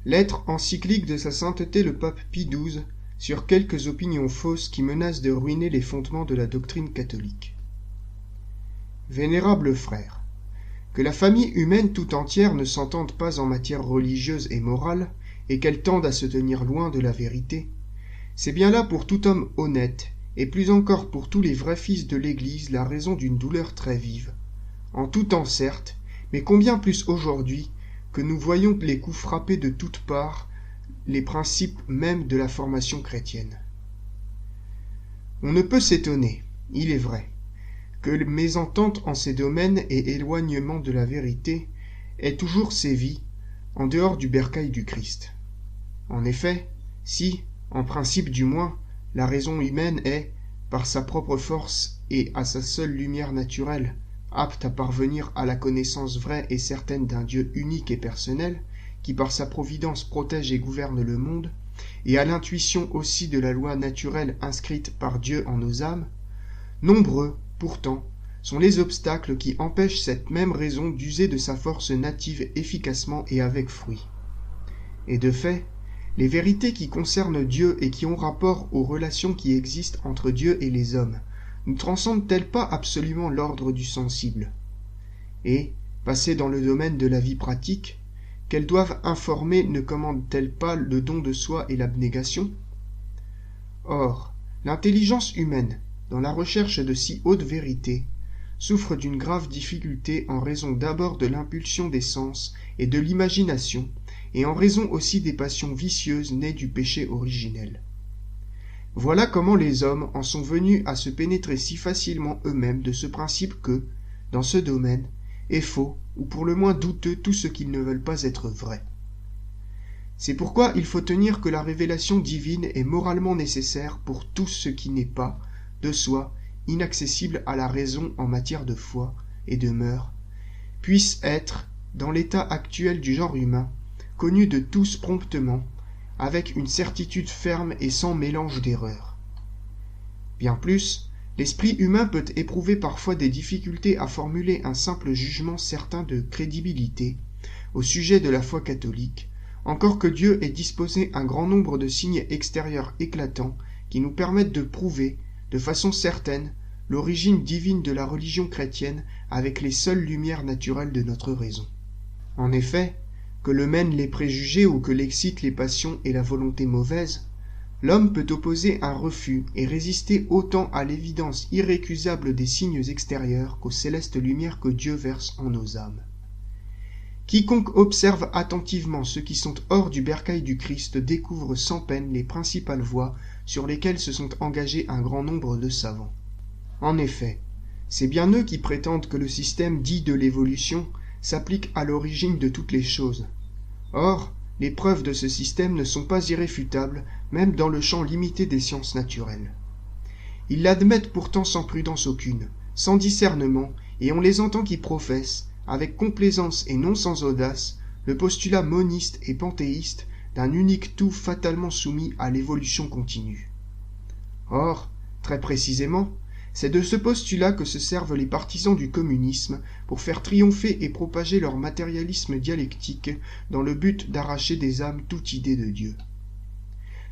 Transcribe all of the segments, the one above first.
Lettre encyclique de sa sainteté le pape Pie XII sur quelques opinions fausses qui menacent de ruiner les fondements de la doctrine catholique. Vénérables frères, que la famille humaine tout entière ne s'entende pas en matière religieuse et morale, et qu'elle tende à se tenir loin de la vérité, c'est bien là pour tout homme honnête, et plus encore pour tous les vrais fils de l'Église, la raison d'une douleur très vive. En tout temps certes, mais combien plus aujourd'hui, que nous voyons les coups frapper de toutes parts les principes mêmes de la formation chrétienne. On ne peut s'étonner, il est vrai, que mésentente en ces domaines et éloignement de la vérité ait toujours sévi en dehors du bercail du Christ. En effet, si, en principe du moins, la raison humaine est, par sa propre force et à sa seule lumière naturelle, apte à parvenir à la connaissance vraie et certaine d'un Dieu unique et personnel, qui par sa providence protège et gouverne le monde, et à l'intuition aussi de la loi naturelle inscrite par Dieu en nos âmes, nombreux, pourtant, sont les obstacles qui empêchent cette même raison d'user de sa force native efficacement et avec fruit. Et de fait, les vérités qui concernent Dieu et qui ont rapport aux relations qui existent entre Dieu et les hommes ne transcendent-elles pas absolument l'ordre du sensible? Et, passées dans le domaine de la vie pratique, qu'elles doivent informer ne commandent-elles pas le don de soi et l'abnégation? Or, l'intelligence humaine, dans la recherche de si hautes vérités, souffre d'une grave difficulté en raison d'abord de l'impulsion des sens et de l'imagination, et en raison aussi des passions vicieuses nées du péché originel. Voilà comment les hommes en sont venus à se pénétrer si facilement eux-mêmes de ce principe que, dans ce domaine, est faux, ou pour le moins douteux tout ce qu'ils ne veulent pas être vrai. C'est pourquoi il faut tenir que la révélation divine est moralement nécessaire pour tout ce qui n'est pas, de soi, inaccessible à la raison en matière de foi et de mœurs, puisse être, dans l'état actuel du genre humain, connu de tous promptement, avec une certitude ferme et sans mélange d'erreurs. Bien plus, l'esprit humain peut éprouver parfois des difficultés à formuler un simple jugement certain de crédibilité au sujet de la foi catholique, encore que Dieu ait disposé un grand nombre de signes extérieurs éclatants qui nous permettent de prouver, de façon certaine, l'origine divine de la religion chrétienne avec les seules lumières naturelles de notre raison. En effet, que le mènent les préjugés ou que l'excitent les passions et la volonté mauvaise, l'homme peut opposer un refus et résister autant à l'évidence irrécusable des signes extérieurs qu'aux célestes lumières que Dieu verse en nos âmes. Quiconque observe attentivement ceux qui sont hors du bercail du Christ découvre sans peine les principales voies sur lesquelles se sont engagés un grand nombre de savants. En effet, c'est bien eux qui prétendent que le système dit de l'évolution s'applique à l'origine de toutes les choses. Or, les preuves de ce système ne sont pas irréfutables, même dans le champ limité des sciences naturelles. Ils l'admettent pourtant sans prudence aucune, sans discernement, et on les entend qui professent, avec complaisance et non sans audace, le postulat moniste et panthéiste d'un unique tout fatalement soumis à l'évolution continue. Or, très précisément, c'est de ce postulat que se servent les partisans du communisme pour faire triompher et propager leur matérialisme dialectique dans le but d'arracher des âmes toute idée de Dieu.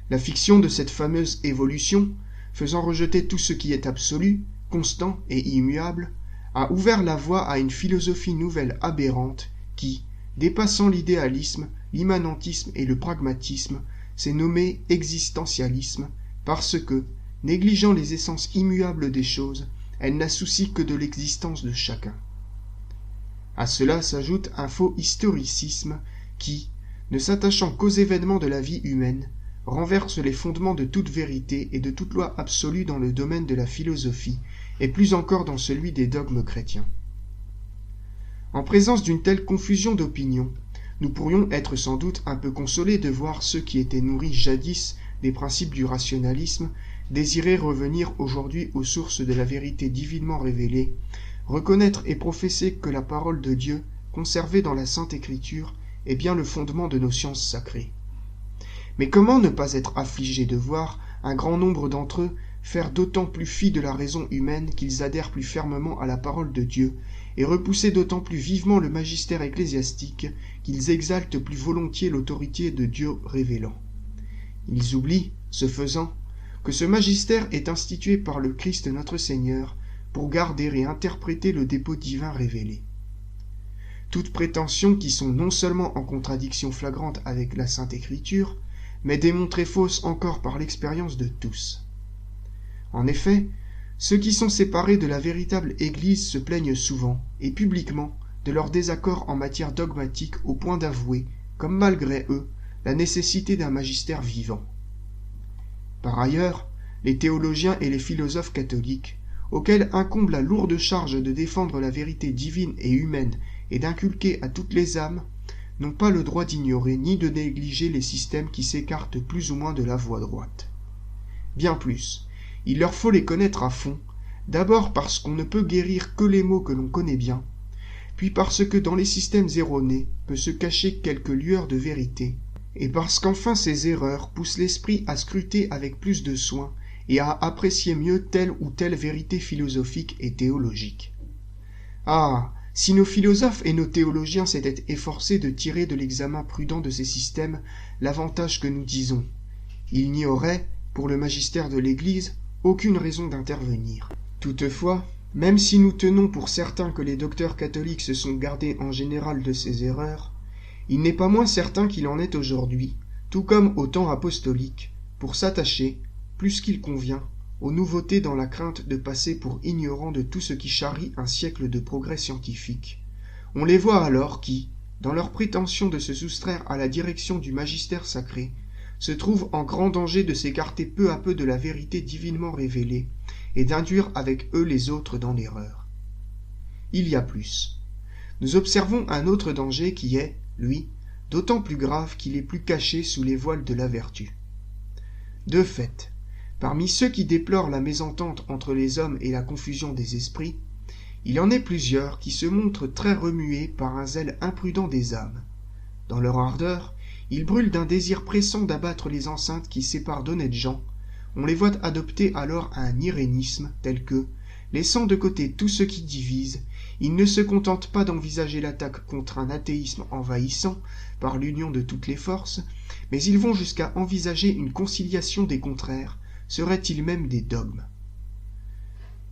La fiction de cette fameuse évolution, faisant rejeter tout ce qui est absolu, constant et immuable, a ouvert la voie à une philosophie nouvelle aberrante qui, dépassant l'idéalisme, l'immanentisme et le pragmatisme, s'est nommée existentialisme parce que, négligeant les essences immuables des choses, elle n'a souci que de l'existence de chacun. À cela s'ajoute un faux historicisme qui, ne s'attachant qu'aux événements de la vie humaine, renverse les fondements de toute vérité et de toute loi absolue dans le domaine de la philosophie, et plus encore dans celui des dogmes chrétiens. En présence d'une telle confusion d'opinions, nous pourrions être sans doute un peu consolés de voir ceux qui étaient nourris jadis des principes du rationalisme désirer revenir aujourd'hui aux sources de la vérité divinement révélée, reconnaître et professer que la parole de Dieu, conservée dans la Sainte Écriture, est bien le fondement de nos sciences sacrées. Mais comment ne pas être affligé de voir un grand nombre d'entre eux faire d'autant plus fi de la raison humaine qu'ils adhèrent plus fermement à la parole de Dieu, et repousser d'autant plus vivement le magistère ecclésiastique qu'ils exaltent plus volontiers l'autorité de Dieu révélant. Ils oublient, ce faisant, que ce magistère est institué par le Christ notre Seigneur pour garder et interpréter le dépôt divin révélé. Toutes prétentions qui sont non seulement en contradiction flagrante avec la Sainte Écriture, mais démontrées fausses encore par l'expérience de tous. En effet, ceux qui sont séparés de la véritable Église se plaignent souvent, et publiquement, de leur désaccord en matière dogmatique au point d'avouer, comme malgré eux, la nécessité d'un magistère vivant. Par ailleurs, les théologiens et les philosophes catholiques, auxquels incombe la lourde charge de défendre la vérité divine et humaine et d'inculquer à toutes les âmes, n'ont pas le droit d'ignorer ni de négliger les systèmes qui s'écartent plus ou moins de la voie droite. Bien plus, il leur faut les connaître à fond, d'abord parce qu'on ne peut guérir que les maux que l'on connaît bien, puis parce que dans les systèmes erronés peut se cacher quelque lueur de vérité, et parce qu'enfin ces erreurs poussent l'esprit à scruter avec plus de soin et à apprécier mieux telle ou telle vérité philosophique et théologique. Ah, si nos philosophes et nos théologiens s'étaient efforcés de tirer de l'examen prudent de ces systèmes l'avantage que nous disons, il n'y aurait, pour le magistère de l'Église, aucune raison d'intervenir. Toutefois, même si nous tenons pour certain que les docteurs catholiques se sont gardés en général de ces erreurs, il n'est pas moins certain qu'il en est aujourd'hui, tout comme au temps apostolique, pour s'attacher, plus qu'il convient, aux nouveautés dans la crainte de passer pour ignorants de tout ce qui charrie un siècle de progrès scientifique. On les voit alors qui, dans leur prétention de se soustraire à la direction du magistère sacré, se trouvent en grand danger de s'écarter peu à peu de la vérité divinement révélée et d'induire avec eux les autres dans l'erreur. Il y a plus. Nous observons un autre danger qui est, lui, d'autant plus grave qu'il est plus caché sous les voiles de la vertu. De fait, parmi ceux qui déplorent la mésentente entre les hommes et la confusion des esprits, il en est plusieurs qui se montrent très remués par un zèle imprudent des âmes. Dans leur ardeur, ils brûlent d'un désir pressant d'abattre les enceintes qui séparent d'honnêtes gens. On les voit adopter alors un irénisme tel que, laissant de côté tout ce qui divise, ils ne se contentent pas d'envisager l'attaque contre un athéisme envahissant par l'union de toutes les forces, mais ils vont jusqu'à envisager une conciliation des contraires, seraient-ils même des dogmes.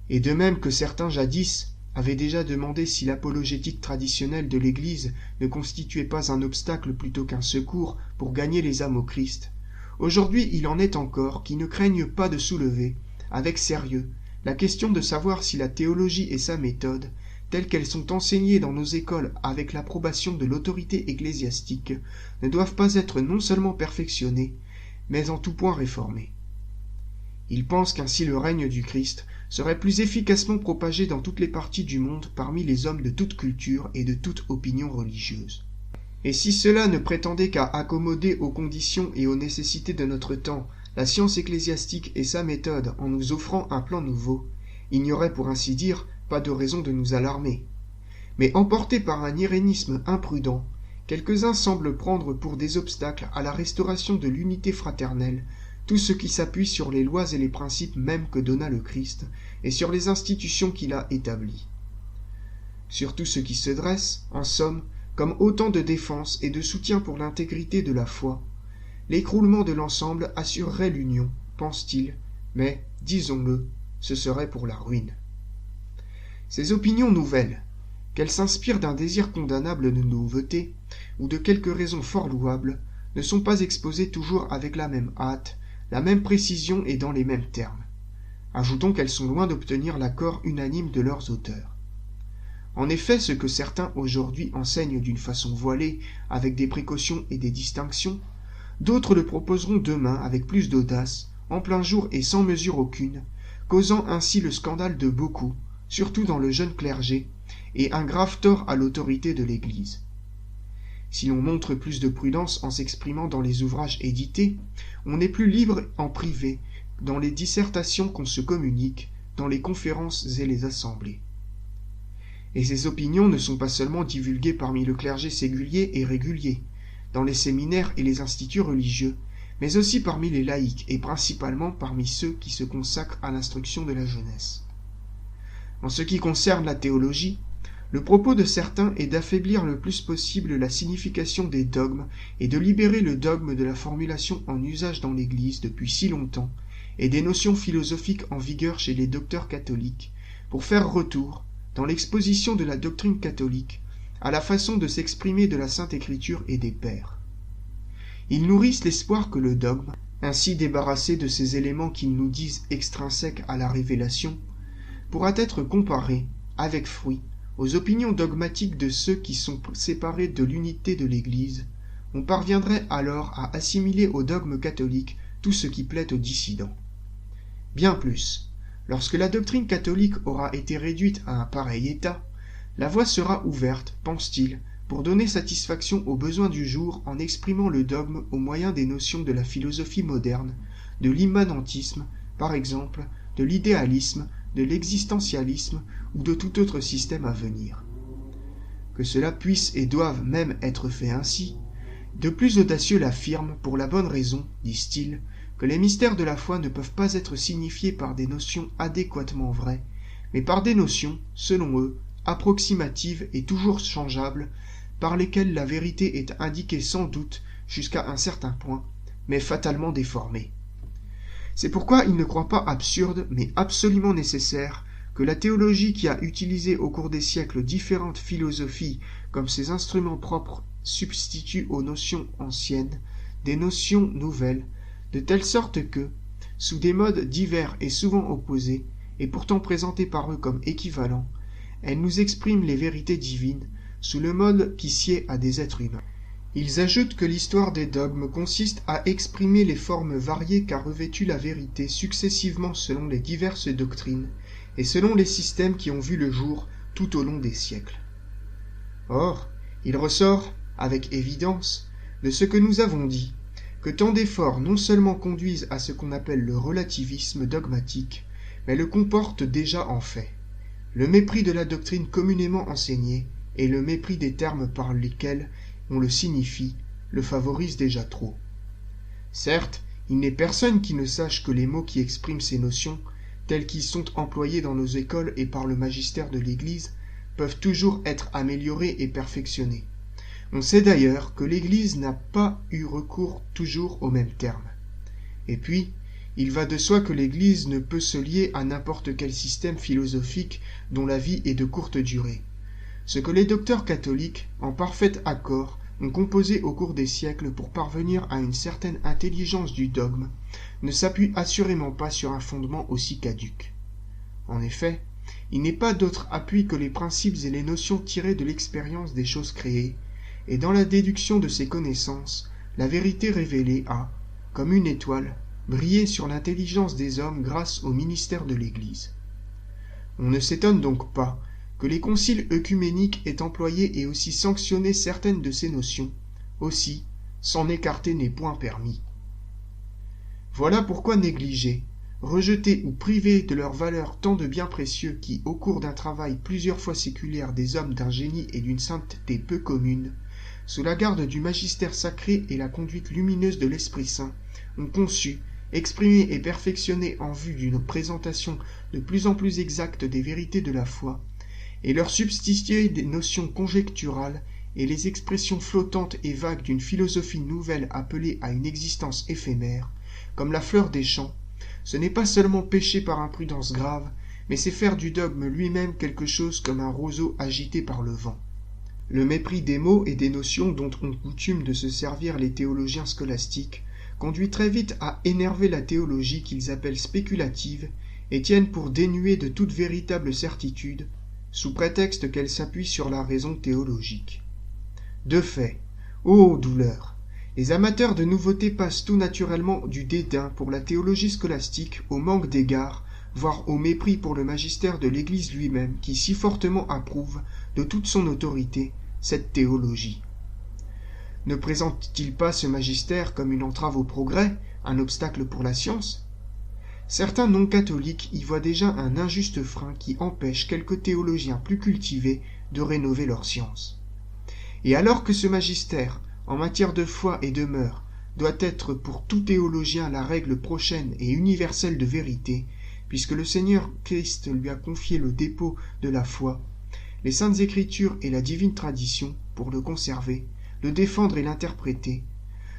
Et de même que certains jadis avaient déjà demandé si l'apologétique traditionnelle de l'Église ne constituait pas un obstacle plutôt qu'un secours pour gagner les âmes au Christ, aujourd'hui il en est encore qui ne craignent pas de soulever, avec sérieux, la question de savoir si la théologie et sa méthode, telles qu'elles sont enseignées dans nos écoles avec l'approbation de l'autorité ecclésiastique, ne doivent pas être non seulement perfectionnées, mais en tout point réformées. Ils pensent qu'ainsi le règne du Christ serait plus efficacement propagé dans toutes les parties du monde parmi les hommes de toute culture et de toute opinion religieuse. Et si cela ne prétendait qu'à accommoder aux conditions et aux nécessités de notre temps la science ecclésiastique et sa méthode en nous offrant un plan nouveau, il n'y aurait pour ainsi dire pas de raison de nous alarmer. Mais emportés par un irénisme imprudent, quelques-uns semblent prendre pour des obstacles à la restauration de l'unité fraternelle tout ce qui s'appuie sur les lois et les principes mêmes que donna le Christ et sur les institutions qu'il a établies. Sur tout ce qui se dresse, en somme, comme autant de défense et de soutien pour l'intégrité de la foi, l'écroulement de l'ensemble assurerait l'union, pense-t-il, mais, disons-le, ce serait pour la ruine. Ces opinions nouvelles, qu'elles s'inspirent d'un désir condamnable de nouveauté, ou de quelques raisons fort louables, ne sont pas exposées toujours avec la même hâte, la même précision et dans les mêmes termes. Ajoutons qu'elles sont loin d'obtenir l'accord unanime de leurs auteurs. En effet, ce que certains aujourd'hui enseignent d'une façon voilée, avec des précautions et des distinctions, d'autres le proposeront demain avec plus d'audace, en plein jour et sans mesure aucune, causant ainsi le scandale de beaucoup, surtout dans le jeune clergé, et un grave tort à l'autorité de l'Église. Si l'on montre plus de prudence en s'exprimant dans les ouvrages édités, on est plus libre en privé, dans les dissertations qu'on se communique, dans les conférences et les assemblées. Et ces opinions ne sont pas seulement divulguées parmi le clergé séculier et régulier, dans les séminaires et les instituts religieux, mais aussi parmi les laïcs et principalement parmi ceux qui se consacrent à l'instruction de la jeunesse. En ce qui concerne la théologie, Le propos de certains est d'affaiblir le plus possible la signification des dogmes et de libérer le dogme de la formulation en usage dans l'Église depuis si longtemps et des notions philosophiques en vigueur chez les docteurs catholiques, pour faire retour, dans l'exposition de la doctrine catholique, à la façon de s'exprimer de la Sainte Écriture et des pères. Ils nourrissent l'espoir que le dogme, ainsi débarrassé de ces éléments qu'ils nous disent extrinsèques à la révélation, pourra être comparé, avec fruit, aux opinions dogmatiques de ceux qui sont séparés de l'unité de l'Église. On parviendrait alors à assimiler au dogme catholique tout ce qui plaît aux dissidents. Bien plus, lorsque la doctrine catholique aura été réduite à un pareil état, la voie sera ouverte, pense-t-il, pour donner satisfaction aux besoins du jour en exprimant le dogme au moyen des notions de la philosophie moderne, de l'immanentisme, par exemple, de l'idéalisme, de l'existentialisme ou de tout autre système à venir. Que cela puisse et doive même être fait ainsi, de plus audacieux l'affirment pour la bonne raison, disent-ils, que les mystères de la foi ne peuvent pas être signifiés par des notions adéquatement vraies, mais par des notions, selon eux, approximatives et toujours changeables, par lesquelles la vérité est indiquée sans doute jusqu'à un certain point, mais fatalement déformée. C'est pourquoi ils ne croient pas absurde, mais absolument nécessaire, que la théologie qui a utilisé au cours des siècles différentes philosophies comme ses instruments propres substitue aux notions anciennes des notions nouvelles, de telle sorte que, sous des modes divers et souvent opposés, et pourtant présentés par eux comme équivalents, elles nous expriment les vérités divines sous le mode qui sied à des êtres humains. Ils ajoutent que l'histoire des dogmes consiste à exprimer les formes variées qu'a revêtues la vérité successivement selon les diverses doctrines et selon les systèmes qui ont vu le jour tout au long des siècles. Or, il ressort, avec évidence, de ce que nous avons dit, que tant d'efforts non seulement conduisent à ce qu'on appelle le relativisme dogmatique, mais le comportent déjà en fait. Le mépris de la doctrine communément enseignée et le mépris des termes par lesquels on le signifie le favorisent déjà trop. Certes, il n'est personne qui ne sache que les mots qui expriment ces notions, tels qu'ils sont employés dans nos écoles et par le magistère de l'Église, peuvent toujours être améliorés et perfectionnés. On sait d'ailleurs que l'Église n'a pas eu recours toujours aux mêmes termes. Et puis, il va de soi que l'Église ne peut se lier à n'importe quel système philosophique dont la vie est de courte durée. Ce que les docteurs catholiques, en parfait accord, ont composé au cours des siècles pour parvenir à une certaine intelligence du dogme, ne s'appuie assurément pas sur un fondement aussi caduc. En effet, il n'est pas d'autre appui que les principes et les notions tirées de l'expérience des choses créées, et dans la déduction de ces connaissances, la vérité révélée a, comme une étoile, brillé sur l'intelligence des hommes grâce au ministère de l'Église. On ne s'étonne donc pas que les conciles œcuméniques aient employé et aussi sanctionné certaines de ces notions, aussi, s'en écarter n'est point permis. Voilà pourquoi négliger, rejeter ou priver de leur valeur tant de biens précieux qui, au cours d'un travail plusieurs fois séculaire des hommes d'un génie et d'une sainteté peu commune, sous la garde du magistère sacré et la conduite lumineuse de l'Esprit Saint, ont conçu, exprimé et perfectionné en vue d'une présentation de plus en plus exacte des vérités de la foi, et leur substituer des notions conjecturales et les expressions flottantes et vagues d'une philosophie nouvelle appelée à une existence éphémère, comme la fleur des champs, ce n'est pas seulement pécher par imprudence grave, mais c'est faire du dogme lui-même quelque chose comme un roseau agité par le vent. Le mépris des mots et des notions dont ont coutume de se servir les théologiens scolastiques conduit très vite à énerver la théologie qu'ils appellent spéculative et tiennent pour dénuée de toute véritable certitude, sous prétexte qu'elle s'appuie sur la raison théologique. De fait, ô douleur, les amateurs de nouveautés passent tout naturellement du dédain pour la théologie scolastique au manque d'égard, voire au mépris pour le magistère de l'Église lui-même qui si fortement approuve, de toute son autorité, cette théologie. Ne présente-t-il pas ce magistère comme une entrave au progrès, un obstacle pour la science ? Certains non-catholiques y voient déjà un injuste frein qui empêche quelques théologiens plus cultivés de rénover leur science. Et alors que ce magistère, en matière de foi et de mœurs, doit être pour tout théologien la règle prochaine et universelle de vérité, puisque le Seigneur Christ lui a confié le dépôt de la foi, les saintes écritures et la divine tradition pour le conserver, le défendre et l'interpréter.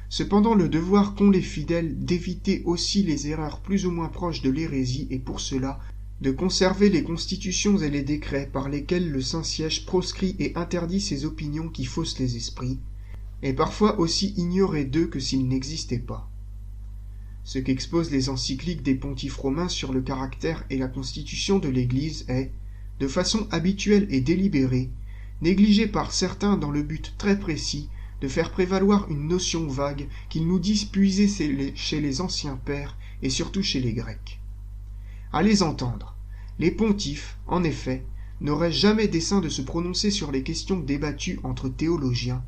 Cependant, le devoir qu'ont les fidèles d'éviter aussi les erreurs plus ou moins proches de l'hérésie et pour cela de conserver les constitutions et les décrets par lesquels le Saint-Siège proscrit et interdit ces opinions qui faussent les esprits, et parfois aussi ignorer d'eux que s'ils n'existaient pas. Ce qu'exposent les encycliques des pontifes romains sur le caractère et la constitution de l'Église est, de façon habituelle et délibérée, négligé par certains dans le but très précis de faire prévaloir une notion vague qu'ils nous disent puiser chez les anciens pères et surtout chez les Grecs. À les entendre, les pontifes, en effet, n'auraient jamais dessein de se prononcer sur les questions débattues entre théologiens.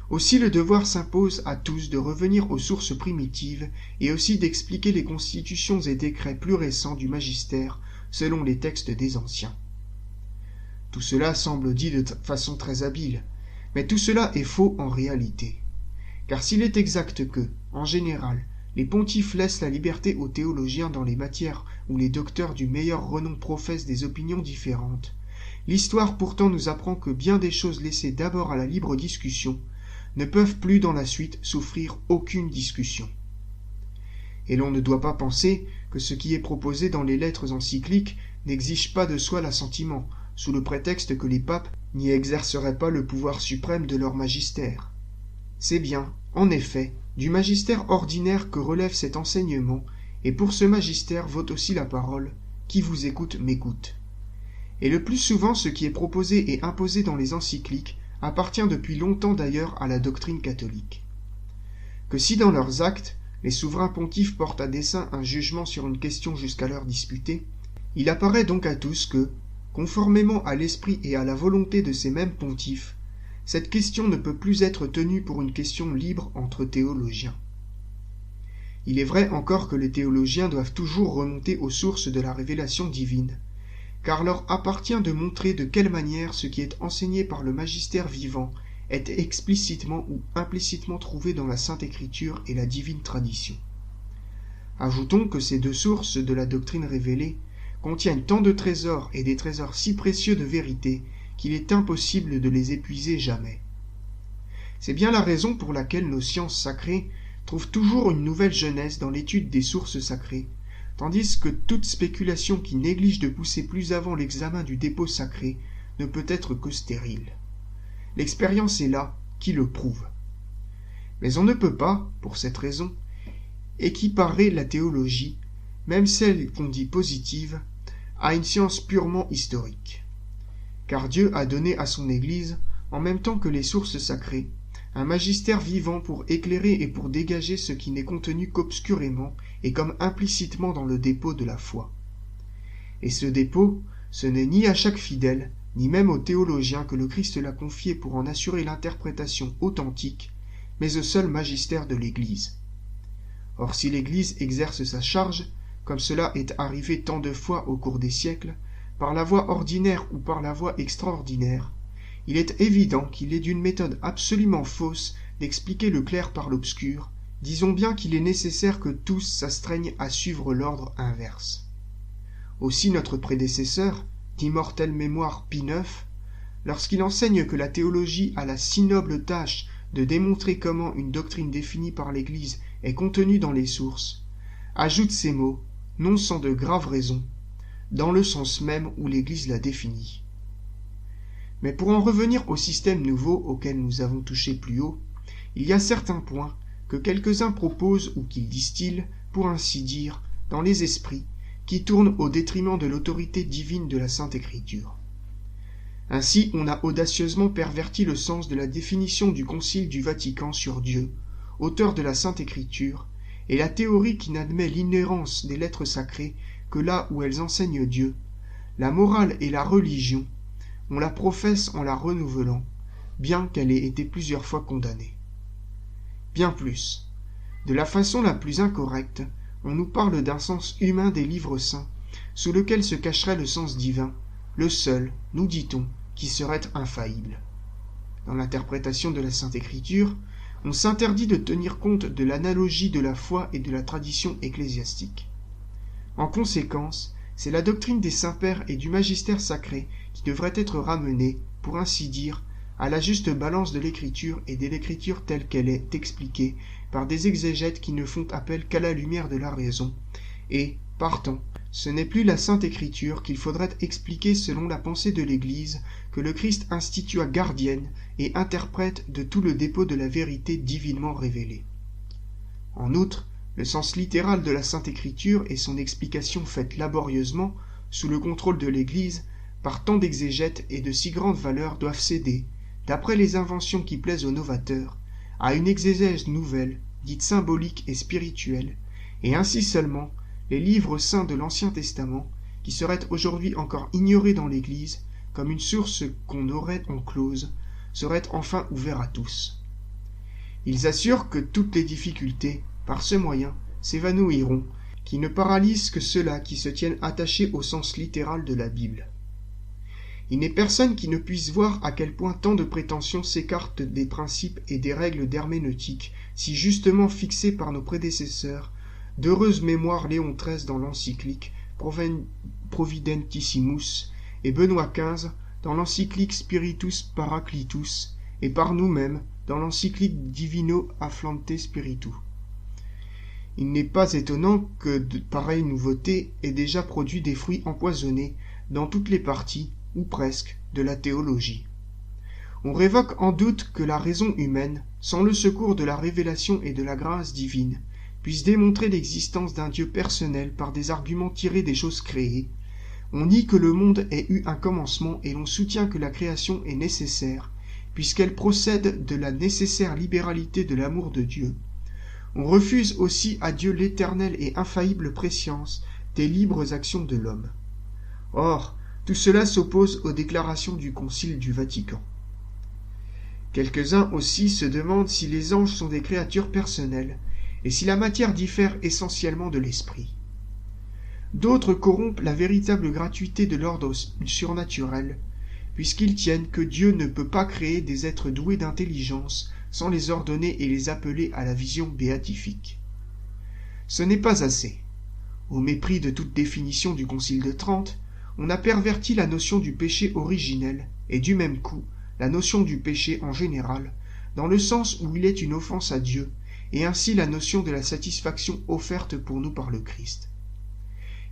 Aussi le devoir s'impose à tous de revenir aux sources primitives et aussi d'expliquer les constitutions et décrets plus récents du magistère selon les textes des anciens. Tout cela semble dit de façon très habile, mais tout cela est faux en réalité. Car s'il est exact que, en général, les pontifes laissent la liberté aux théologiens dans les matières où les docteurs du meilleur renom professent des opinions différentes, l'histoire pourtant nous apprend que bien des choses laissées d'abord à la libre discussion ne peuvent plus dans la suite souffrir aucune discussion. Et l'on ne doit pas penser que ce qui est proposé dans les lettres encycliques n'exige pas de soi l'assentiment, sous le prétexte que les papes n'y exerceraient pas le pouvoir suprême de leur magistère. C'est bien, en effet, du magistère ordinaire que relève cet enseignement, et pour ce magistère vaut aussi la parole « Qui vous écoute m'écoute ». Et le plus souvent ce qui est proposé et imposé dans les encycliques appartient depuis longtemps d'ailleurs à la doctrine catholique. Que si dans leurs actes, les souverains pontifes portent à dessein un jugement sur une question jusqu'alors disputée, il apparaît donc à tous que, conformément à l'esprit et à la volonté de ces mêmes pontifes, cette question ne peut plus être tenue pour une question libre entre théologiens. Il est vrai encore que les théologiens doivent toujours remonter aux sources de la révélation divine, car leur appartient de montrer de quelle manière ce qui est enseigné par le magistère vivant est explicitement ou implicitement trouvé dans la Sainte Écriture et la divine tradition. Ajoutons que ces deux sources de la doctrine révélée contiennent tant de trésors et des trésors si précieux de vérité qu'il est impossible de les épuiser jamais. C'est bien la raison pour laquelle nos sciences sacrées trouvent toujours une nouvelle jeunesse dans l'étude des sources sacrées, tandis que toute spéculation qui néglige de pousser plus avant l'examen du dépôt sacré ne peut être que stérile. L'expérience est là, qui le prouve. Mais on ne peut pas, pour cette raison, équiparer la théologie, même celle qu'on dit positive, à une science purement historique. Car Dieu a donné à son Église, en même temps que les sources sacrées, un magistère vivant pour éclairer et pour dégager ce qui n'est contenu qu'obscurément et comme implicitement dans le dépôt de la foi. Et ce dépôt, ce n'est ni à chaque fidèle, ni même aux théologiens que le Christ l'a confié pour en assurer l'interprétation authentique, mais au seul magistère de l'Église. Or si l'Église exerce sa charge, comme cela est arrivé tant de fois au cours des siècles, par la voie ordinaire ou par la voie extraordinaire, il est évident qu'il est d'une méthode absolument fausse d'expliquer le clair par l'obscur, disons bien qu'il est nécessaire que tous s'astreignent à suivre l'ordre inverse. Aussi notre prédécesseur, d'immortelle mémoire Pie IX, lorsqu'il enseigne que la théologie a la si noble tâche de démontrer comment une doctrine définie par l'Église est contenue dans les sources, ajoute ces mots, non sans de graves raisons, dans le sens même où l'Église l'a définie. Mais pour en revenir au système nouveau auquel nous avons touché plus haut, il y a certains points que quelques-uns proposent ou qu'ils distillent, pour ainsi dire, dans les esprits, qui tournent au détriment de l'autorité divine de la Sainte Écriture. Ainsi, on a audacieusement perverti le sens de la définition du Concile du Vatican sur Dieu, auteur de la Sainte Écriture, et la théorie qui n'admet l'inhérence des lettres sacrées que là où elles enseignent Dieu, la morale et la religion, on la professe en la renouvelant, bien qu'elle ait été plusieurs fois condamnée. Bien plus, de la façon la plus incorrecte, on nous parle d'un sens humain des livres saints, sous lequel se cacherait le sens divin, le seul, nous dit-on, qui serait infaillible. Dans l'interprétation de la Sainte Écriture, on s'interdit de tenir compte de l'analogie de la foi et de la tradition ecclésiastique. En conséquence, c'est la doctrine des saints-pères et du magistère sacré qui devrait être ramenée, pour ainsi dire, à la juste balance de l'écriture et de l'écriture telle qu'elle est expliquée par des exégètes qui ne font appel qu'à la lumière de la raison, et, partant, ce n'est plus la Sainte Écriture qu'il faudrait expliquer selon la pensée de l'Église que le Christ institua gardienne et interprète de tout le dépôt de la vérité divinement révélée. En outre, le sens littéral de la Sainte Écriture et son explication faite laborieusement, sous le contrôle de l'Église, par tant d'exégètes et de si grande valeur doivent céder, d'après les inventions qui plaisent aux novateurs, à une exégèse nouvelle, dite symbolique et spirituelle, et ainsi seulement les livres saints de l'Ancien Testament, qui seraient aujourd'hui encore ignorés dans l'Église, comme une source qu'on aurait en close, seraient enfin ouverts à tous. Ils assurent que toutes les difficultés, par ce moyen, s'évanouiront, qui ne paralysent que ceux-là qui se tiennent attachés au sens littéral de la Bible. Il n'est personne qui ne puisse voir à quel point tant de prétentions s'écartent des principes et des règles d'herméneutique si justement fixées par nos prédécesseurs, d'heureuse mémoire Léon XIII dans l'encyclique Providentissimus et Benoît XV dans l'encyclique Spiritus Paraclitus et par nous-mêmes dans l'encyclique Divino Afflante Spiritu. Il n'est pas étonnant que de pareilles nouveautés aient déjà produit des fruits empoisonnés dans toutes les parties, ou presque, de la théologie. On révoque en doute que la raison humaine, sans le secours de la révélation et de la grâce divine, puisse démontrer l'existence d'un Dieu personnel par des arguments tirés des choses créées. On nie que le monde ait eu un commencement et l'on soutient que la création est nécessaire, puisqu'elle procède de la nécessaire libéralité de l'amour de Dieu. On refuse aussi à Dieu l'éternelle et infaillible prescience des libres actions de l'homme. Or, tout cela s'oppose aux déclarations du Concile du Vatican. Quelques-uns aussi se demandent si les anges sont des créatures personnelles, et si la matière diffère essentiellement de l'esprit. D'autres corrompent la véritable gratuité de l'ordre surnaturel, puisqu'ils tiennent que Dieu ne peut pas créer des êtres doués d'intelligence sans les ordonner et les appeler à la vision béatifique. Ce n'est pas assez. Au mépris de toute définition du Concile de Trente, on a perverti la notion du péché originel, et du même coup, la notion du péché en général, dans le sens où il est une offense à Dieu, et ainsi la notion de la satisfaction offerte pour nous par le Christ.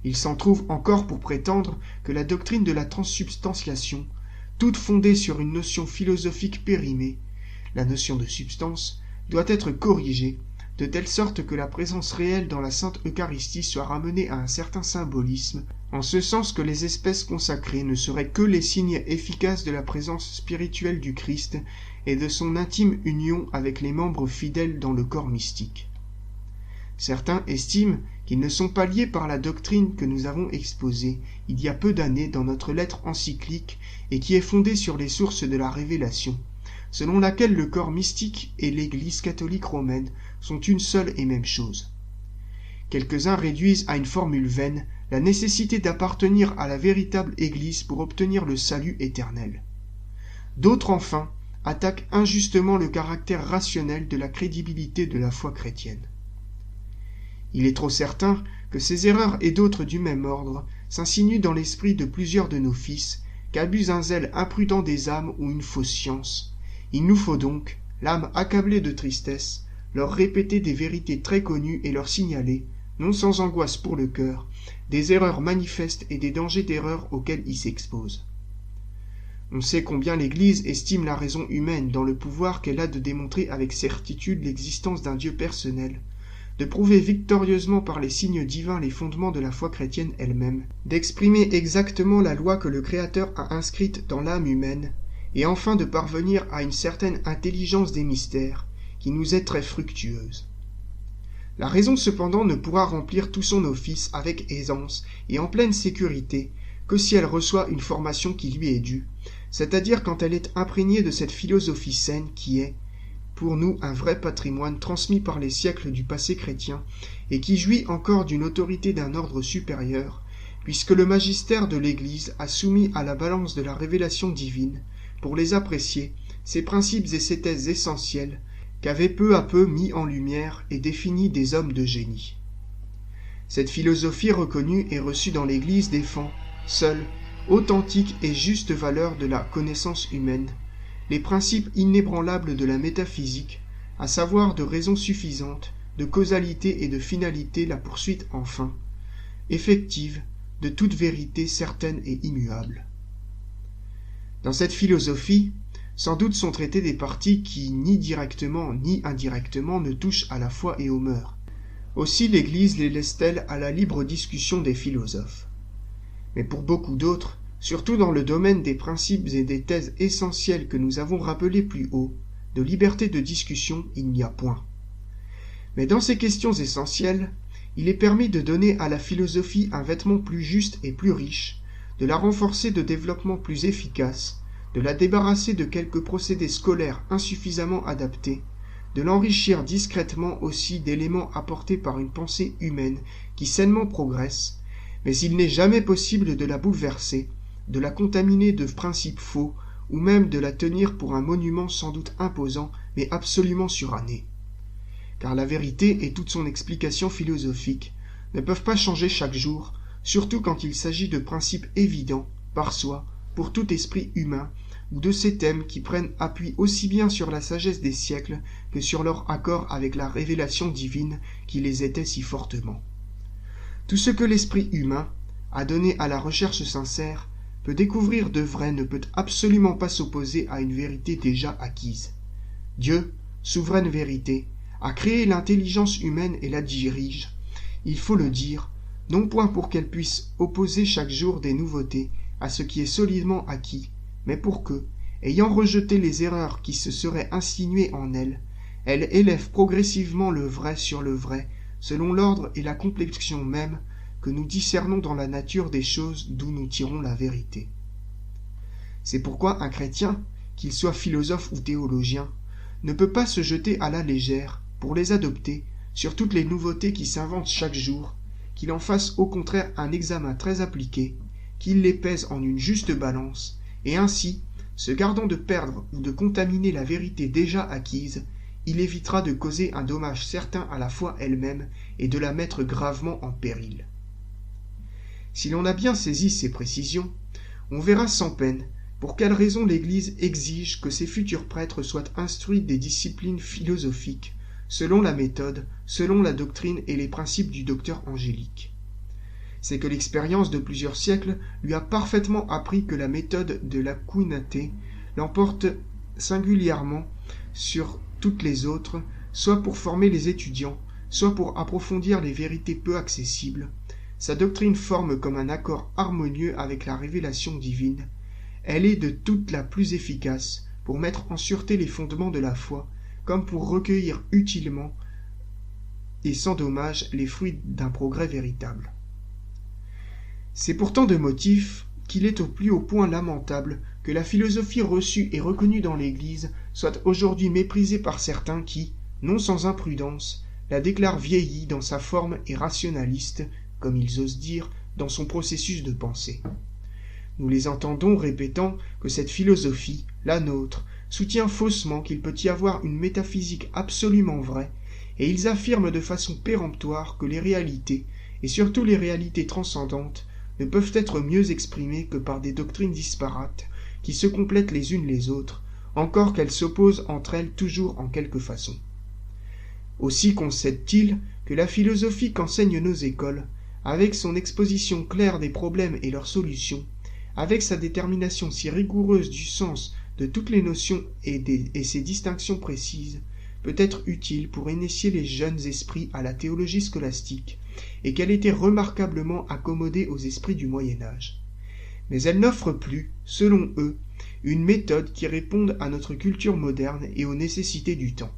Il s'en trouve encore pour prétendre que la doctrine de la transsubstantiation, toute fondée sur une notion philosophique périmée, la notion de substance, doit être corrigée, de telle sorte que la présence réelle dans la Sainte Eucharistie soit ramenée à un certain symbolisme, en ce sens que les espèces consacrées ne seraient que les signes efficaces de la présence spirituelle du Christ et de son intime union avec les membres fidèles dans le corps mystique. Certains estiment qu'ils ne sont pas liés par la doctrine que nous avons exposée il y a peu d'années dans notre lettre encyclique et qui est fondée sur les sources de la révélation, selon laquelle le corps mystique et l'Église catholique romaine sont une seule et même chose. Quelques-uns réduisent à une formule vaine la nécessité d'appartenir à la véritable Église pour obtenir le salut éternel. D'autres, enfin, attaquent injustement le caractère rationnel de la crédibilité de la foi chrétienne. Il est trop certain que ces erreurs et d'autres du même ordre s'insinuent dans l'esprit de plusieurs de nos fils, qu'abuse un zèle imprudent des âmes ou une fausse science. Il nous faut donc, l'âme accablée de tristesse, leur répéter des vérités très connues et leur signaler, non sans angoisse pour le cœur, des erreurs manifestes et des dangers d'erreur auxquels ils s'exposent. On sait combien l'Église estime la raison humaine dans le pouvoir qu'elle a de démontrer avec certitude l'existence d'un Dieu personnel, de prouver victorieusement par les signes divins les fondements de la foi chrétienne elle-même, d'exprimer exactement la loi que le Créateur a inscrite dans l'âme humaine, et enfin de parvenir à une certaine intelligence des mystères, qui nous est très fructueuse. La raison cependant ne pourra remplir tout son office avec aisance et en pleine sécurité que si elle reçoit une formation qui lui est due, c'est-à-dire quand elle est imprégnée de cette philosophie saine qui est, pour nous, un vrai patrimoine transmis par les siècles du passé chrétien et qui jouit encore d'une autorité d'un ordre supérieur, puisque le magistère de l'Église a soumis à la balance de la révélation divine, pour les apprécier, ces principes et ces thèses essentielles qu'avaient peu à peu mis en lumière et définis des hommes de génie. Cette philosophie reconnue et reçue dans l'Église défend, seule, authentique et juste valeur de la connaissance humaine, les principes inébranlables de la métaphysique, à savoir de raison suffisante, de causalité et de finalité la poursuite enfin, effective, de toute vérité certaine et immuable. Dans cette philosophie, sans doute sont traités des parties qui, ni directement ni indirectement, ne touchent à la foi et aux mœurs. Aussi l'Église les laisse-t-elle à la libre discussion des philosophes. Mais pour beaucoup d'autres, surtout dans le domaine des principes et des thèses essentielles que nous avons rappelées plus haut, de liberté de discussion il n'y a point. Mais dans ces questions essentielles, il est permis de donner à la philosophie un vêtement plus juste et plus riche, de la renforcer de développements plus efficaces, de la débarrasser de quelques procédés scolaires insuffisamment adaptés, de l'enrichir discrètement aussi d'éléments apportés par une pensée humaine qui sainement progresse, mais il n'est jamais possible de la bouleverser, de la contaminer de principes faux, ou même de la tenir pour un monument sans doute imposant, mais absolument suranné. Car la vérité et toute son explication philosophique ne peuvent pas changer chaque jour, surtout quand il s'agit de principes évidents, par soi, pour tout esprit humain, ou de ces thèmes qui prennent appui aussi bien sur la sagesse des siècles que sur leur accord avec la révélation divine qui les était si fortement. Tout ce que l'esprit humain a donné à la recherche sincère peut découvrir de vrai ne peut absolument pas s'opposer à une vérité déjà acquise. Dieu, souveraine vérité, a créé l'intelligence humaine et la dirige, il faut le dire, non point pour qu'elle puisse opposer chaque jour des nouveautés à ce qui est solidement acquis, mais pour que, ayant rejeté les erreurs qui se seraient insinuées en elle, elle élève progressivement le vrai sur le vrai, selon l'ordre et la complexion même que nous discernons dans la nature des choses d'où nous tirons la vérité. C'est pourquoi un chrétien, qu'il soit philosophe ou théologien, ne peut pas se jeter à la légère, pour les adopter, sur toutes les nouveautés qui s'inventent chaque jour, qu'il en fasse au contraire un examen très appliqué, qu'il les pèse en une juste balance, et ainsi, se gardant de perdre ou de contaminer la vérité déjà acquise, il évitera de causer un dommage certain à la foi elle-même et de la mettre gravement en péril. Si l'on a bien saisi ces précisions, on verra sans peine pour quelle raison l'Église exige que ses futurs prêtres soient instruits des disciplines philosophiques, selon la méthode, selon la doctrine et les principes du docteur angélique. C'est que l'expérience de plusieurs siècles lui a parfaitement appris que la méthode de l'Aquinate l'emporte singulièrement sur toutes les autres, soit pour former les étudiants, soit pour approfondir les vérités peu accessibles. Sa doctrine forme comme un accord harmonieux avec la révélation divine. Elle est de toute la plus efficace pour mettre en sûreté les fondements de la foi, comme pour recueillir utilement et sans dommage les fruits d'un progrès véritable. C'est pourtant de motif qu'il est au plus haut point lamentable que la philosophie reçue et reconnue dans l'Église soit aujourd'hui méprisée par certains qui, non sans imprudence, la déclarent vieillie dans sa forme et rationaliste, comme ils osent dire, dans son processus de pensée. Nous les entendons répétant que cette philosophie, la nôtre, soutient faussement qu'il peut y avoir une métaphysique absolument vraie, et ils affirment de façon péremptoire que les réalités, et surtout les réalités transcendantes, ne peuvent être mieux exprimées que par des doctrines disparates, qui se complètent les unes les autres, encore qu'elles s'opposent entre elles toujours en quelque façon. Aussi concède-t-il que la philosophie qu'enseignent nos écoles, avec son exposition claire des problèmes et leurs solutions, avec sa détermination si rigoureuse du sens de toutes les notions et ses distinctions précises, peut être utile pour initier les jeunes esprits à la théologie scolastique, et qu'elle était remarquablement accommodée aux esprits du Moyen-Âge. Mais elle n'offre plus, selon eux, une méthode qui réponde à notre culture moderne et aux nécessités du temps.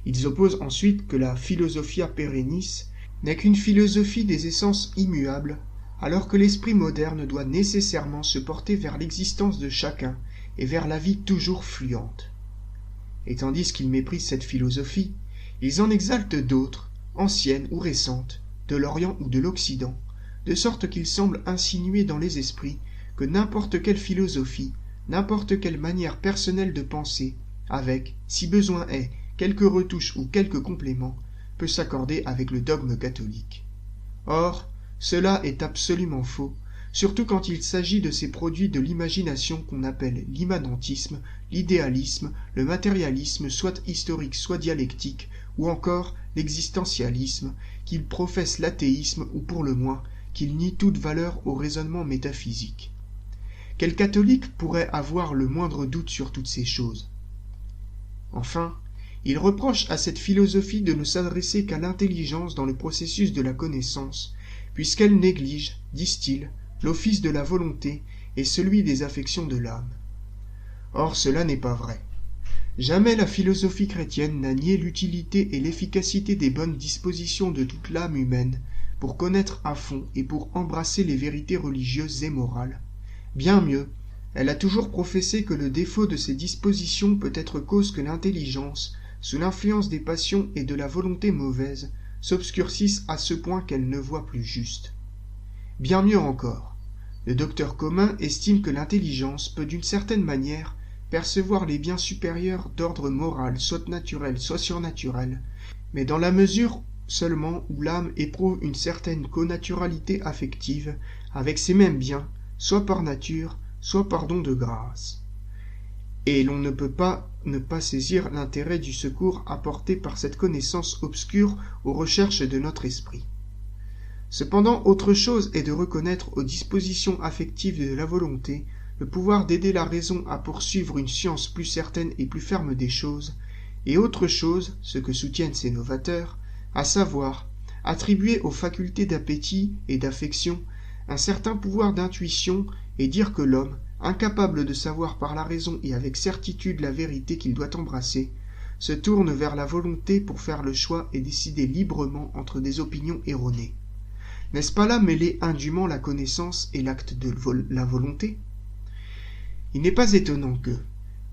Ils opposent ensuite que la philosophia perennis n'est qu'une philosophie des essences immuables, alors que l'esprit moderne doit nécessairement se porter vers l'existence de chacun et vers la vie toujours fluente. Et tandis qu'ils méprisent cette philosophie, ils en exaltent d'autres, anciennes ou récentes, de l'Orient ou de l'Occident, de sorte qu'il semble insinuer dans les esprits que n'importe quelle philosophie, n'importe quelle manière personnelle de penser, avec, si besoin est, quelques retouches ou quelques compléments, peut s'accorder avec le dogme catholique. Or, cela est absolument faux, surtout quand il s'agit de ces produits de l'imagination qu'on appelle l'immanentisme, l'idéalisme, le matérialisme, soit historique, soit dialectique, ou encore l'existentialisme, qu'il professe l'athéisme ou pour le moins, qu'il nie toute valeur au raisonnement métaphysique. Quel catholique pourrait avoir le moindre doute sur toutes ces choses? Enfin, il reproche à cette philosophie de ne s'adresser qu'à l'intelligence dans le processus de la connaissance, puisqu'elle néglige, disent-ils, l'office de la volonté et celui des affections de l'âme. Or cela n'est pas vrai. Jamais la philosophie chrétienne n'a nié l'utilité et l'efficacité des bonnes dispositions de toute l'âme humaine pour connaître à fond et pour embrasser les vérités religieuses et morales. Bien mieux, elle a toujours professé que le défaut de ces dispositions peut être cause que l'intelligence, sous l'influence des passions et de la volonté mauvaise, s'obscurcisse à ce point qu'elle ne voit plus juste. Bien mieux encore, le docteur commun estime que l'intelligence peut d'une certaine manière percevoir les biens supérieurs d'ordre moral, soit naturel, soit surnaturel, mais dans la mesure seulement où l'âme éprouve une certaine connaturalité affective avec ces mêmes biens, soit par nature, soit par don de grâce. Et l'on ne peut pas ne pas saisir l'intérêt du secours apporté par cette connaissance obscure aux recherches de notre esprit. Cependant, autre chose est de reconnaître aux dispositions affectives de la volonté le pouvoir d'aider la raison à poursuivre une science plus certaine et plus ferme des choses, et autre chose, ce que soutiennent ces novateurs, à savoir, attribuer aux facultés d'appétit et d'affection un certain pouvoir d'intuition et dire que l'homme, incapable de savoir par la raison et avec certitude la vérité qu'il doit embrasser, se tourne vers la volonté pour faire le choix et décider librement entre des opinions erronées. N'est-ce pas là mêler indûment la connaissance et l'acte de la volonté? Il n'est pas étonnant que,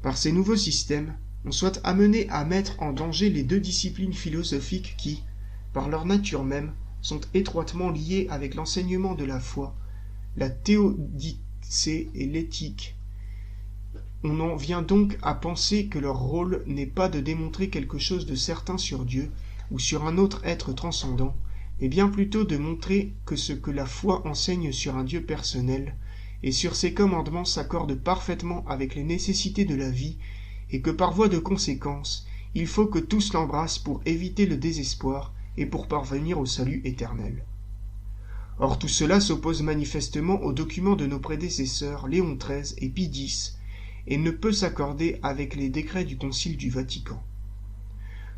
par ces nouveaux systèmes, on soit amené à mettre en danger les deux disciplines philosophiques qui, par leur nature même, sont étroitement liées avec l'enseignement de la foi, la théodicée et l'éthique. On en vient donc à penser que leur rôle n'est pas de démontrer quelque chose de certain sur Dieu ou sur un autre être transcendant, mais bien plutôt de montrer que ce que la foi enseigne sur un Dieu personnel et sur ses commandements s'accorde parfaitement avec les nécessités de la vie, et que par voie de conséquence, il faut que tous l'embrassent pour éviter le désespoir et pour parvenir au salut éternel. Or tout cela s'oppose manifestement aux documents de nos prédécesseurs Léon XIII et Pie X, et ne peut s'accorder avec les décrets du Concile du Vatican.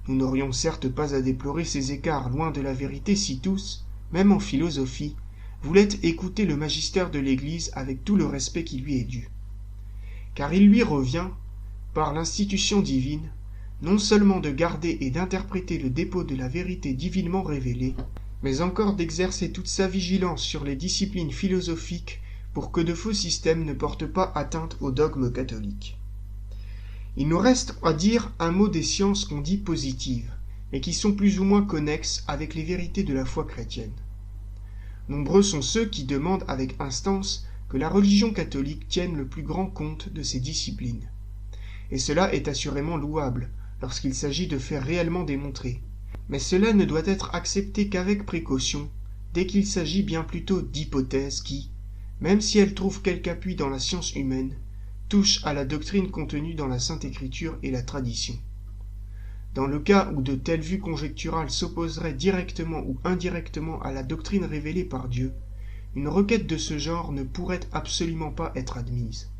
Nous n'aurions certes pas à déplorer ces écarts loin de la vérité si tous, même en philosophie, voulait écouter le magistère de l'Église avec tout le respect qui lui est dû. Car il lui revient, par l'institution divine, non seulement de garder et d'interpréter le dépôt de la vérité divinement révélée, mais encore d'exercer toute sa vigilance sur les disciplines philosophiques pour que de faux systèmes ne portent pas atteinte au dogme catholique. Il nous reste à dire un mot des sciences qu'on dit positives, mais qui sont plus ou moins connexes avec les vérités de la foi chrétienne. Nombreux sont ceux qui demandent avec instance que la religion catholique tienne le plus grand compte de ces disciplines. Et cela est assurément louable, lorsqu'il s'agit de faire réellement démontrer. Mais cela ne doit être accepté qu'avec précaution, dès qu'il s'agit bien plutôt d'hypothèses qui, même si elles trouvent quelque appui dans la science humaine, touchent à la doctrine contenue dans la Sainte Écriture et la tradition. Dans le cas où de telles vues conjecturales s'opposeraient directement ou indirectement à la doctrine révélée par Dieu, une requête de ce genre ne pourrait absolument pas être admise.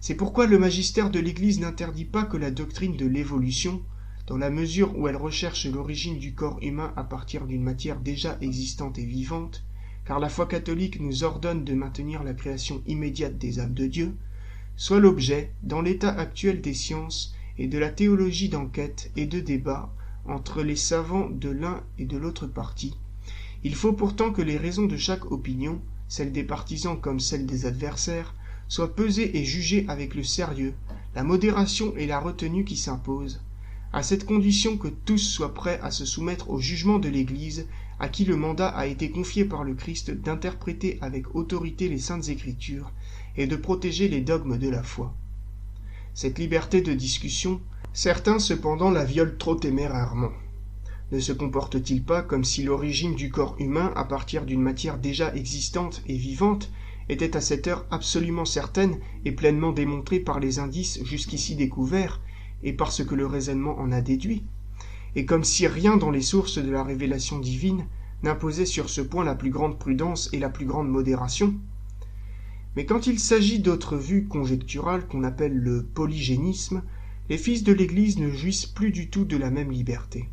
C'est pourquoi le magistère de l'Église n'interdit pas que la doctrine de l'évolution, dans la mesure où elle recherche l'origine du corps humain à partir d'une matière déjà existante et vivante, car la foi catholique nous ordonne de maintenir la création immédiate des âmes de Dieu, soit l'objet, dans l'état actuel des sciences, et de la théologie d'enquête et de débat entre les savants de l'un et de l'autre parti. Il faut pourtant que les raisons de chaque opinion, celles des partisans comme celles des adversaires, soient pesées et jugées avec le sérieux, la modération et la retenue qui s'imposent, à cette condition que tous soient prêts à se soumettre au jugement de l'Église, à qui le mandat a été confié par le Christ d'interpréter avec autorité les saintes Écritures et de protéger les dogmes de la foi. Cette liberté de discussion, certains cependant la violent trop témérairement. Ne se comporte-t-il pas comme si l'origine du corps humain à partir d'une matière déjà existante et vivante était à cette heure absolument certaine et pleinement démontrée par les indices jusqu'ici découverts et par ce que le raisonnement en a déduit, et comme si rien dans les sources de la révélation divine n'imposait sur ce point la plus grande prudence et la plus grande modération? Mais quand il s'agit d'autres vues conjecturales qu'on appelle le polygénisme, les fils de l'Église ne jouissent plus du tout de la même liberté.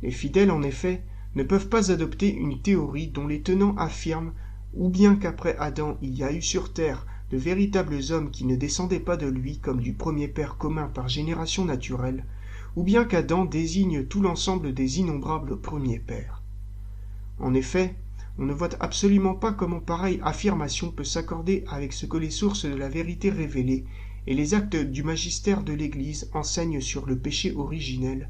Les fidèles, en effet, ne peuvent pas adopter une théorie dont les tenants affirment ou bien qu'après Adam il y a eu sur terre de véritables hommes qui ne descendaient pas de lui comme du premier père commun par génération naturelle, ou bien qu'Adam désigne tout l'ensemble des innombrables premiers pères. En effet, on ne voit absolument pas comment pareille affirmation peut s'accorder avec ce que les sources de la vérité révélée et les actes du magistère de l'Église enseignent sur le péché originel,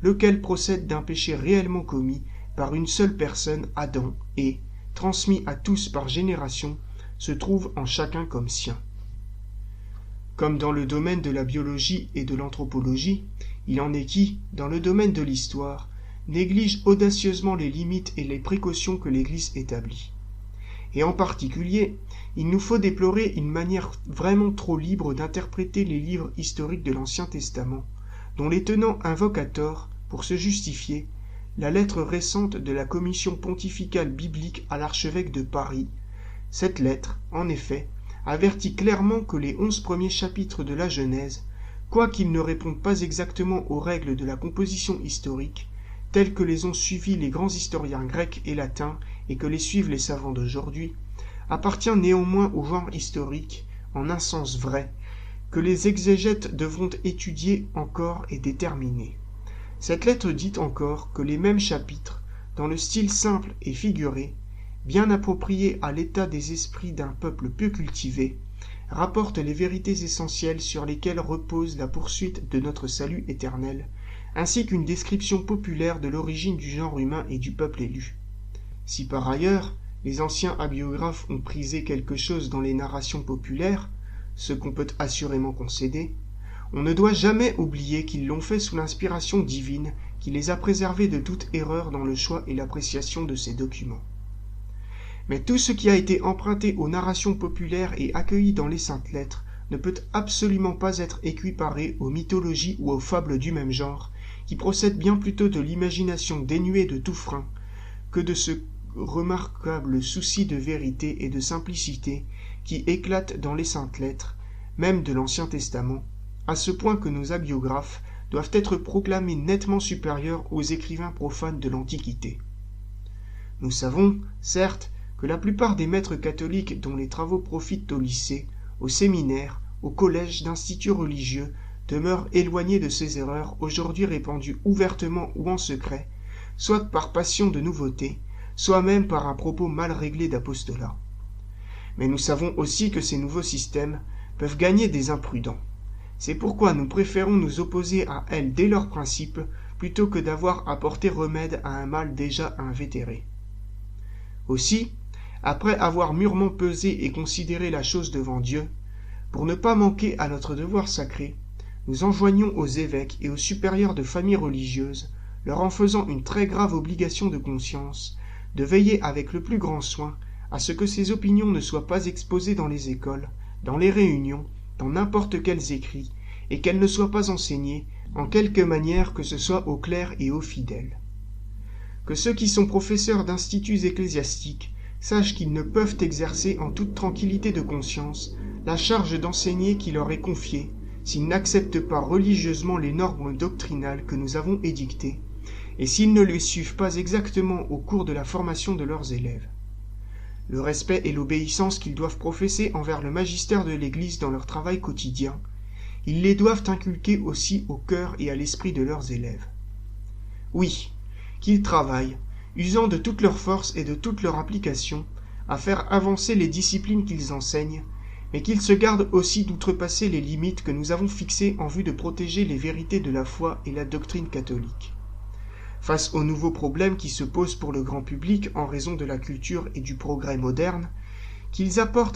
lequel procède d'un péché réellement commis par une seule personne, Adam, et, transmis à tous par génération, se trouve en chacun comme sien. Comme dans le domaine de la biologie et de l'anthropologie, il en est qui, dans le domaine de l'histoire, néglige audacieusement les limites et les précautions que l'Église établit. Et en particulier, il nous faut déplorer une manière vraiment trop libre d'interpréter les livres historiques de l'Ancien Testament, dont les tenants invoquent à tort, pour se justifier, la lettre récente de la commission pontificale biblique à l'archevêque de Paris. Cette lettre, en effet, avertit clairement que les 11 premiers chapitres de la Genèse, quoiqu'ils ne répondent pas exactement aux règles de la composition historique, telles que les ont suivies les grands historiens grecs et latins et que les suivent les savants d'aujourd'hui, appartient néanmoins au genre historique, en un sens vrai, que les exégètes devront étudier encore et déterminer. Cette lettre dit encore que les mêmes chapitres, dans le style simple et figuré, bien approprié à l'état des esprits d'un peuple peu cultivé, rapportent les vérités essentielles sur lesquelles repose la poursuite de notre salut éternel, ainsi qu'une description populaire de l'origine du genre humain et du peuple élu. Si par ailleurs, les anciens hagiographes ont prisé quelque chose dans les narrations populaires, ce qu'on peut assurément concéder, on ne doit jamais oublier qu'ils l'ont fait sous l'inspiration divine qui les a préservés de toute erreur dans le choix et l'appréciation de ces documents. Mais tout ce qui a été emprunté aux narrations populaires et accueilli dans les saintes lettres ne peut absolument pas être équiparé aux mythologies ou aux fables du même genre, qui procèdent bien plutôt de l'imagination dénuée de tout frein que de ce remarquable souci de vérité et de simplicité qui éclate dans les saintes lettres, même de l'Ancien Testament, à ce point que nos hagiographes doivent être proclamés nettement supérieurs aux écrivains profanes de l'Antiquité. Nous savons, certes, que la plupart des maîtres catholiques dont les travaux profitent au lycée, au séminaire, au collège d'instituts religieux demeurent éloignés de ces erreurs aujourd'hui répandues ouvertement ou en secret, soit par passion de nouveauté, soit même par un propos mal réglé d'apostolat. Mais nous savons aussi que ces nouveaux systèmes peuvent gagner des imprudents. C'est pourquoi nous préférons nous opposer à elles dès leur principe, plutôt que d'avoir à porter remède à un mal déjà invétéré. Aussi, après avoir mûrement pesé et considéré la chose devant Dieu, pour ne pas manquer à notre devoir sacré, nous enjoignons aux évêques et aux supérieurs de familles religieuses, leur en faisant une très grave obligation de conscience, de veiller avec le plus grand soin à ce que ces opinions ne soient pas exposées dans les écoles, dans les réunions, dans n'importe quels écrits, et qu'elles ne soient pas enseignées, en quelque manière que ce soit aux clercs et aux fidèles. Que ceux qui sont professeurs d'instituts ecclésiastiques sachent qu'ils ne peuvent exercer en toute tranquillité de conscience la charge d'enseigner qui leur est confiée, s'ils n'acceptent pas religieusement les normes doctrinales que nous avons édictées, et s'ils ne les suivent pas exactement au cours de la formation de leurs élèves. Le respect et l'obéissance qu'ils doivent professer envers le magistère de l'Église dans leur travail quotidien, ils les doivent inculquer aussi au cœur et à l'esprit de leurs élèves. Oui, qu'ils travaillent, usant de toute leur force et de toute leur application, à faire avancer les disciplines qu'ils enseignent, mais qu'ils se gardent aussi d'outrepasser les limites que nous avons fixées en vue de protéger les vérités de la foi et la doctrine catholique. Face aux nouveaux problèmes qui se posent pour le grand public en raison de la culture et du progrès moderne, qu'ils apportent